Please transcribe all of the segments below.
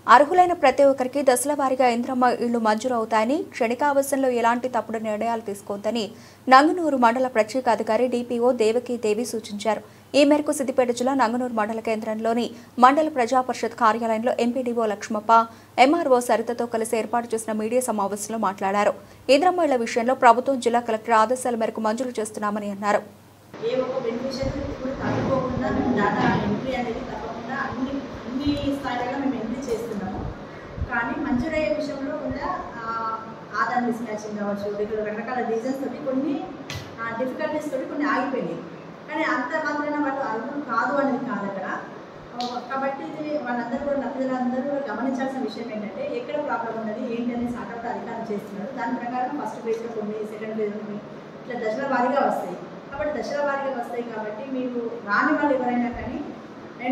అర్హులైన ప్రతి ఒక్కరికి దశల వారీగా ఇంద్రమ్మ ఇళ్లు మంజూరు అవుతాయని, క్షణికావసరంలో ఎలాంటి తప్పుడు నిర్ణయాలు తీసుకోవద్దని నంగనూరు మండల ప్రత్యేక అధికారి డిపిఓ దేవకీదేవి సూచించారు. ఈ మేరకు సిద్దిపేట జిల్లా నంగనూరు మండల కేంద్రంలోని మండల ప్రజాపరిషత్ కార్యాలయంలో ఎంపీడీఓ లక్ష్మప్ప, ఎంఆర్ఓ సరితతో కలిసి ఏర్పాటు చేసిన మీడియా సమావేశంలో మాట్లాడారు. ఇంద్రమ్మ ఇళ్ల విషయంలో ప్రభుత్వం జిల్లా కలెక్టర్ ఆదేశాల మేరకు మంజూరు చేస్తున్నామని అన్నారు. కానీ మంజూరయ్యే విషయంలో కూడా ఆధార్ మిస్ మ్యాచింగ్ కావచ్చు, రకరకాల రీజన్స్ తోటి కొన్ని డిఫికల్టీస్ తోటి కొన్ని ఆగిపోయినాయి. కానీ అంత మాత్రాన వాళ్ళు అర్హులు కాదు అనేది కాదు అక్కడ. కాబట్టి ఇది వాళ్ళందరూ కూడా లబ్ధిదారులందరూ కూడా గమనించాల్సిన విషయం ఏంటంటే ఎక్కడ ప్రాబ్లం ఉన్నది ఏంటి అనేది సార్ట్అవుట్ అధికారులు చేస్తున్నారు. దాని ప్రకారం ఫస్ట్ పేజ్లో కొన్ని, సెకండ్ పేజ్ కొన్ని ఇట్లా దశల వారీగా వస్తాయి. కాబట్టి దశల వారీగా వస్తాయి కాబట్టి మీరు రాని వాళ్ళు ఎవరైనా కానీ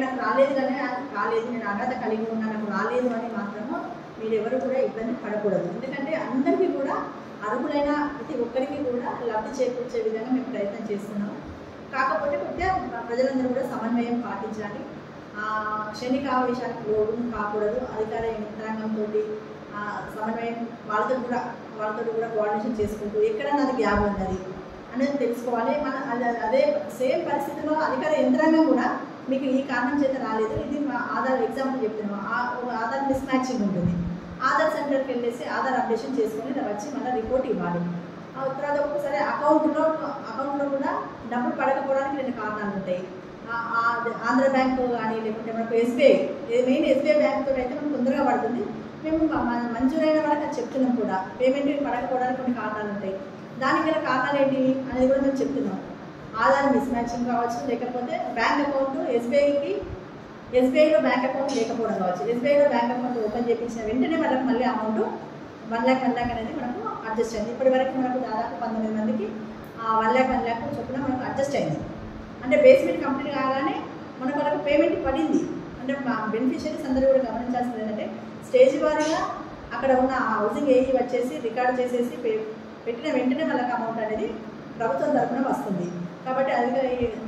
నాకు రాలేదు కానీ రాలేదు, నేను అర్హత కలిగి ఉన్నా, నాకు రాలేదు అని మాత్రము మీరు ఎవరు కూడా ఇబ్బంది పడకూడదు. ఎందుకంటే అందరికీ కూడా అర్హులైన ప్రతి ఒక్కరికి కూడా లబ్ధి చేకూర్చే విధంగా మేము ప్రయత్నం చేస్తున్నాము. కాకపోతే కొద్దిగా ప్రజలందరూ కూడా సమన్వయం పాటించాలి. క్షణికావేశానికి లోటు కాకూడదు. అధికార యంత్రాంగంతో సమన్వయం వాళ్ళతో కూడా కోఆర్డినేషన్ చేసుకుంటూ ఎక్కడన్నా అది గ్యాప్ ఉన్నది అనేది తెలుసుకోవాలి. అదే సేమ్ పరిస్థితిలో అధికార యంత్రాంగం కూడా మీకు ఈ కారణం చేత రాలేదు, ఇది మా ఆధార్ ఎగ్జాంపుల్ చెప్తున్నాం, ఆధార్ మిస్ మ్యాచింగ్ ఉంటుంది. ఆధార్ సెంటర్కి వెళ్ళేసి ఆధార్ అప్డేషన్ చేసుకొని వచ్చి మళ్ళీ రిపోర్ట్ ఇవ్వాలి. తర్వాత ఒక్కసారి అకౌంట్లో కూడా డబ్బులు పడకపోవడానికి 2 కారణాలు ఉంటాయి. ఆంధ్ర బ్యాంకు కానీ లేకుంటే మనకు ఎస్బీఐ, మెయిన్ ఎస్బీఐ బ్యాంకుతో అయితే మనకు తొందరగా పడుతుంది. మేము మంజూరైన వాళ్ళకి అది చెప్తున్నాం కూడా, పేమెంట్ పడకపోవడానికి కొన్ని కారణాలు ఉంటాయి. దానికి గల కారణాలు ఏంటి అనేది కూడా మేము చెప్తున్నాం. ఆధార్ మిస్ మ్యాచింగ్ కావచ్చు, లేకపోతే బ్యాంక్ అకౌంట్ ఎస్బీఐలో బ్యాంక్ అకౌంట్ లేకపోవడం కావచ్చు. ఎస్బీఐలో బ్యాంక్ అకౌంట్ ఓపెన్ చేయించిన వెంటనే మనకు మళ్ళీ అమౌంట్ 1 lakh అనేది మనకు అడ్జస్ట్ అయింది. ఇప్పటి వరకు మనకు దాదాపు 19 మందికి 1 lakh చొప్పున మనకు అడ్జస్ట్ అయింది. అంటే బేస్మెంట్ కంప్లీట్ కాగానే మనకు వాళ్ళకు పేమెంట్ పడింది. అంటే మా బెనిఫిషియరీస్ అందరూ కూడా గమనించాల్సింది ఏంటంటే స్టేజ్ వారీగా అక్కడ ఉన్న హౌసింగ్ ఏఈ వచ్చేసి రికార్డ్ చేసేసి పెట్టిన వెంటనే వాళ్ళకి అమౌంట్ అనేది ప్రభుత్వం తరఫున వస్తుంది. కాబట్టి అది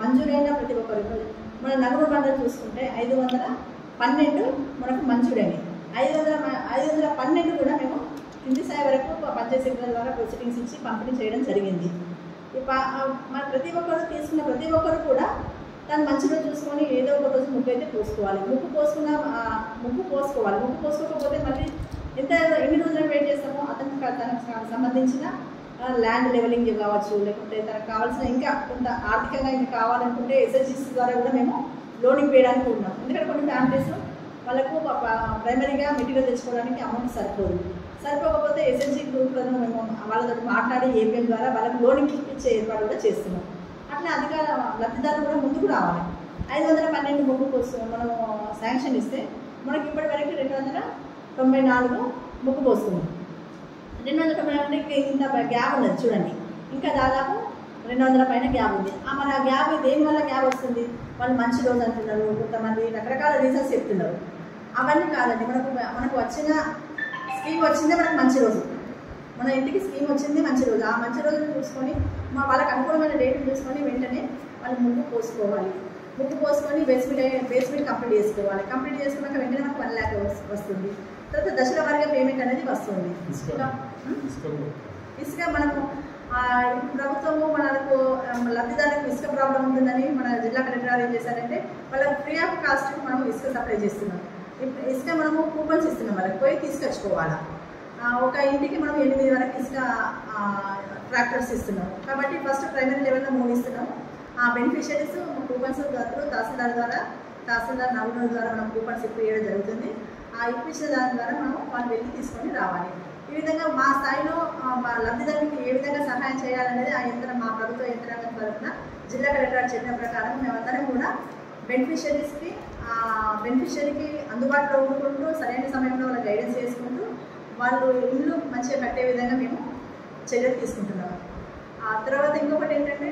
మంజూరైన ప్రతి ఒక్కరికి మన నగదు మండలి చూసుకుంటే 512 మనకు మంజూరైనవి. 512 కూడా మేము కింది స్థాయి వరకు పంచాయతీ సెక్రటరీ ద్వారా ప్రొసీడింగ్స్ ఇచ్చి పంపిణీ చేయడం జరిగింది. మన ప్రతి ఒక్కరు తీసుకున్న ప్రతి ఒక్కరు కూడా తను మంచి రోజు చూసుకొని ఏదో ఒక రోజు ముగ్గు అయితే పోసుకోవాలి. ముగ్గు పోసుకోవాలి. ముగ్గు పోసుకోకపోతే మళ్ళీ ఎన్ని రోజులు వెయిట్ చేస్తామో తనకు సంబంధించిన ల్యాండ్ లెవెలింగ్ కావచ్చు, లేకుంటే తనకు కావాల్సిన ఇంకా కొంత ఆర్థికంగా ఇంకా కావాలనుకుంటే ఎస్హెచ్జీసీ ద్వారా కూడా మేము లోనింగ్ వేయడానికి ఉన్నాం. ఎందుకంటే కొన్ని ఫ్యామిలీస్ వాళ్ళకు ప్రైమరీగా మెటీరియల్ తెచ్చుకోవడానికి అమౌంట్ సరిపోకపోతే ఎస్హెచ్జీ గ్రూప్లను మేము వాళ్ళతో మాట్లాడి ఏపీఎం ద్వారా వాళ్ళకి లోనింగ్ ఇప్పించే ఏర్పాటు కూడా చేస్తున్నాం. అట్లా అధికార లబ్ధిదారులు కూడా ముందుకు రావాలి. 512 ముగ్గు పోస్తున్నాం. మనం శాంక్షన్ ఇస్తే మనకి ఇప్పటి వరకు 294 ముగ్గు పోస్తున్నాం. 294 ఇంత గ్యాప్ ఉన్నది చూడండి. ఇంకా దాదాపు 200 పైన గ్యాప్ ఉంది. మరి ఆ గ్యాప్ దేనివల్ల గ్యాప్ వస్తుంది? వాళ్ళు మంచి రోజు అంటున్నారు, కొంతమంది రకరకాల రీజన్స్ చెప్తున్నారు. అవన్నీ కాదండి. మనకు వచ్చిన స్కీమ్ వచ్చిందే మనకు మంచి రోజు. మన ఇంటికి స్కీమ్ వచ్చింది మంచి రోజు. ఆ మంచి రోజును చూసుకొని వాళ్ళకి అనుకూలమైన డేట్ని చూసుకొని వెంటనే వాళ్ళు ముగ్గు పోసుకోవాలి. ముగ్గు పోసుకొని బేస్మెంట్ కంప్లీట్ చేసుకోవాలి. కంప్లీట్ చేసుకున్నాక వెంటనే మనకు 1 lakh వస్తుంది. తర్వాత దశల వారీగా పేమెంట్ అనేది వస్తుంది. ఇసుక మనము ప్రభుత్వము మనకు లబ్ధిదారులకు ఇసుక ప్రాబ్లం ఉంటుందని మన జిల్లా కలెక్టర్ గారు ఏం చేశారంటే వాళ్ళకి ఫ్రీ ఆఫ్ కాస్ట్ మనము ఇసుక సప్లై చేస్తున్నాం. ఇసుక మనము కూపన్స్ ఇస్తున్నాం, వాళ్ళకి పోయి తీసుకొచ్చుకోవాలి. ఒక ఇంటికి మనం 8 వరకు ఇసుక ట్రాక్టర్స్ ఇస్తున్నాం. కాబట్టి ఫస్ట్ ప్రైమరీ లెవెల్లో 3 ఇస్తున్నాం. ఆ బెనిఫిషరీస్ కూపన్స్ తహసీల్దార్ నలుగురు ద్వారా మనం కూపన్స్ ఇప్పించడం జరుగుతుంది. ఆ ఇప్పించిన దాని ద్వారా మనం వాళ్ళు వెళ్ళి తీసుకొని రావాలి. ఈ విధంగా మా స్థాయిలో మా లబ్ధిదారునికి ఏ విధంగా సహాయం చేయాలనేది మా ప్రభుత్వ యంత్రాంగం తరఫున జిల్లా కలెక్టర్ చెప్పిన ప్రకారం మేమందరం కూడా బెనిఫిషరీకి అందుబాటులో ఉండుకుంటూ సరైన సమయంలో వాళ్ళ గైడెన్స్ చేసుకుంటూ వాళ్ళు ఇల్లు మంచిగా కట్టే విధంగా మేము చర్యలు తీసుకుంటున్నాము. ఆ తర్వాత ఇంకొకటి ఏంటంటే